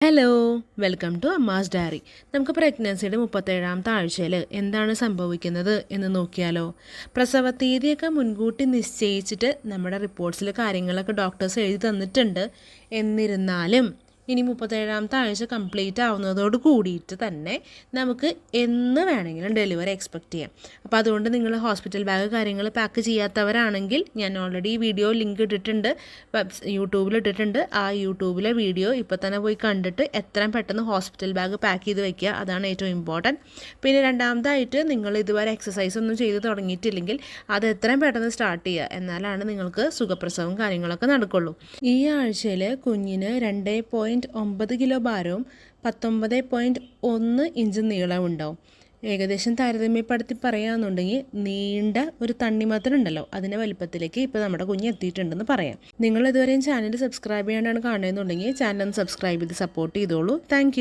Hello, welcome to Amma's diary. നമുക്ക് പ്രഗ്നൻസിയുടെ 37ാമത്തെ ആഴ്ചയിൽ എന്താണ് സംഭവിക്കുന്നത് എന്ന് നോക്കിയാലോ. പ്രസവ തീയതിയൊക്കെ മുൻകൂട്ടി നിശ്ചയിച്ചിട്ട് നമ്മുടെ റിപ്പോർട്ട്സിൽ കാര്യങ്ങളൊക്കെ ഡോക്ടേഴ്സ് എഴുതി തന്നിട്ടുണ്ട്. എന്നിരുന്നാലും ഇനി 37ാമത്തെ ആഴ്ച കംപ്ലീറ്റ് ആവുന്നതോട് കൂടിയിട്ട് തന്നെ നമുക്ക് എന്ന് വേണമെങ്കിലും ഡെലിവറി എക്സ്പെക്റ്റ് ചെയ്യാം. അപ്പോൾ അതുകൊണ്ട് നിങ്ങൾ ഹോസ്പിറ്റൽ ബാഗ് കാര്യങ്ങൾ പാക്ക് ചെയ്യാത്തവരാണെങ്കിൽ ഞാൻ ഓൾറെഡി വീഡിയോ ലിങ്ക് ഇട്ടിട്ടുണ്ട്, യൂട്യൂബിൽ ഇട്ടിട്ടുണ്ട്. ആ യൂട്യൂബിലെ വീഡിയോ ഇപ്പോൾ തന്നെ പോയി കണ്ടിട്ട് എത്രയും പെട്ടെന്ന് ഹോസ്പിറ്റൽ ബാഗ് പാക്ക് ചെയ്ത് വെക്കുക, അതാണ് ഏറ്റവും ഇമ്പോർട്ടൻറ്റ്. പിന്നെ രണ്ടാമതായിട്ട് നിങ്ങൾ ഇതുവരെ എക്സസൈസ് ഒന്നും ചെയ്ത് തുടങ്ങിയിട്ടില്ലെങ്കിൽ അത് എത്രയും പെട്ടെന്ന് സ്റ്റാർട്ട് ചെയ്യുക, എന്നാലാണ് നിങ്ങൾക്ക് സുഖപ്രസവം കാര്യങ്ങളൊക്കെ നടക്കുള്ളൂ. ഈ ആഴ്ചയിൽ കുഞ്ഞിന് 2.9 കിലോ ഭാരവും 19.1 ഇഞ്ച് നീളവും ഉണ്ടാവും. ഏകദേശം താരതമ്യപ്പെടുത്തി പറയുകയാണെന്നുണ്ടെങ്കിൽ നീണ്ട ഒരു തണ്ണിമത്തനുണ്ടല്ലോ, അതിൻ്റെ വലിപ്പത്തിലേക്ക് ഇപ്പോൾ നമ്മുടെ കുഞ്ഞ് എത്തിയിട്ടുണ്ടെന്ന് പറയാം. നിങ്ങൾ ഇതുവരെയും ചാനൽ സബ്സ്ക്രൈബ് ചെയ്യാണ്ടാണ് കാണുന്നതെന്നുണ്ടെങ്കിൽ ചാനൽ ഒന്ന് സബ്സ്ക്രൈബ് ചെയ്ത് സപ്പോർട്ട് ചെയ്തോളൂ. താങ്ക്